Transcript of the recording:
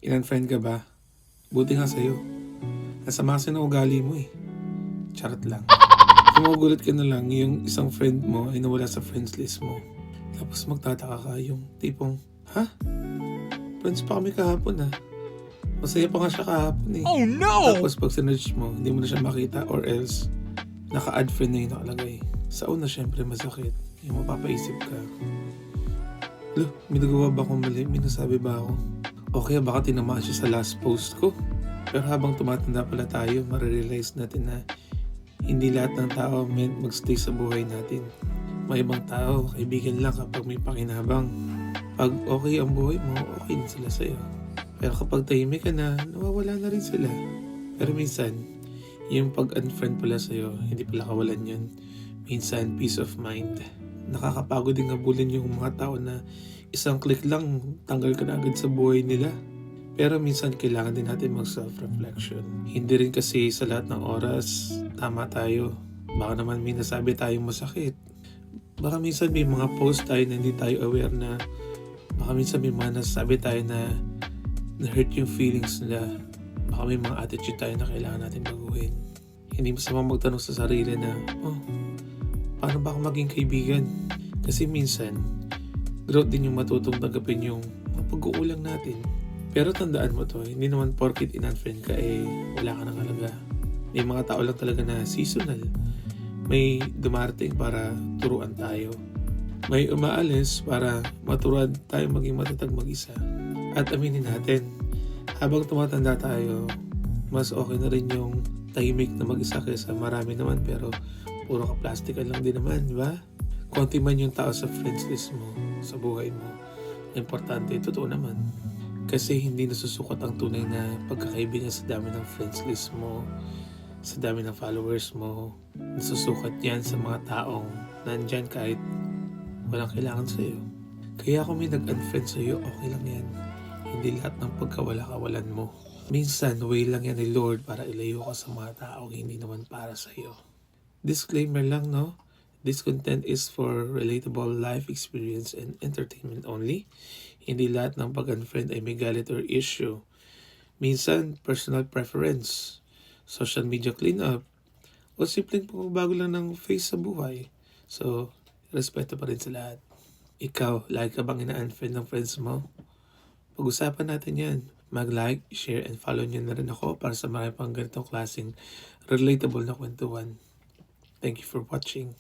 In-unfriend ka ba? Buti nga sa'yo. Nasama kasi ng ugali mo eh. Charot lang. Kung magugulat ka na lang, yung isang friend mo ay nawala sa friends list mo. Tapos magtataka ka yung tipong, ha? Friends pa kami kahapon Masaya pa nga siya kahapon eh. Oh no! Tapos pag sinerch mo, hindi mo na siya makita or else naka-add friend na yung nakalagay. Sa una syempre masakit. Yung mapapaisip ka. Lo, may nagawa ba akong mali? May nasabi ba ako? Okay, baka tinamaan siya sa last post ko. Pero habang tumatanda pala tayo, marirealize natin na hindi lahat ng tao meant magstay sa buhay natin. May ibang tao, kaibigan lang kapag may pakinabang. Pag okay ang buhay mo, okay din sila sa'yo. Pero kapag tahimik ka na, nawawala na rin sila. Pero minsan, yung pag-unfriend pala sa'yo, hindi pala kawalan yun. Minsan, peace of mind. Nakakapagod din habulin yung mga tao na isang click lang, tanggal ka na agad sa buhay nila. Pero minsan kailangan din natin mag-self-reflection. Hindi rin kasi sa lahat ng oras, tama tayo. Baka naman may nasabi tayong masakit. Baka minsan may mga post tayo na hindi tayo aware na. Baka minsan may mga nasabi tayo na na-hurt yung feelings nila. Baka may mga attitude tayo na kailangan natin baguhin. Hindi masama magtanong sa sarili na, paano ba ako maging kaibigan? Kasi minsan, growth din yung matutong tanggapin yung pag-uulang natin. Pero tandaan mo to, hindi naman porkit in-unfriend ka wala ka ng halaga. May mga tao lang talaga na seasonal. May dumarating para turuan tayo. May umaalis para maturuan tayo maging matatag mag-isa. At aminin natin, habang tumatanda tayo, mas okay na rin yung tahimik na mag-isa kaysa marami naman pero puro ka plastic lang din naman, di ba? Konti man yung tao sa friends list mo, sa buhay mo. Importante, totoo naman. Kasi hindi nasusukat ang tunay na pagkakaibigan sa dami ng friends list mo, sa dami ng followers mo. Nasusukat yan sa mga taong nandyan kahit walang kailangan sa'yo. Kaya kung may nag-unfriend sa'yo, okay lang yan. Hindi lahat ng pagkawala-kawalan mo. Minsan, way lang yan ni Lord para ilayo ka sa mga taong hindi naman para sa'yo. Disclaimer lang, no? This content is for relatable life experience and entertainment only. Hindi lahat ng pag-unfriend ay may galit or issue. Minsan, personal preference, social media cleanup, o simpleng pagbabago lang ng face sa buhay. So, respeto pa rin sa lahat. Ikaw, lagi ka bang ina-unfriend ng friends mo? Pag-usapan natin yan. Mag-like, share, and follow nyo na rin ako para sa mga pang ganitong klaseng relatable na kwentuhan. Thank you for watching.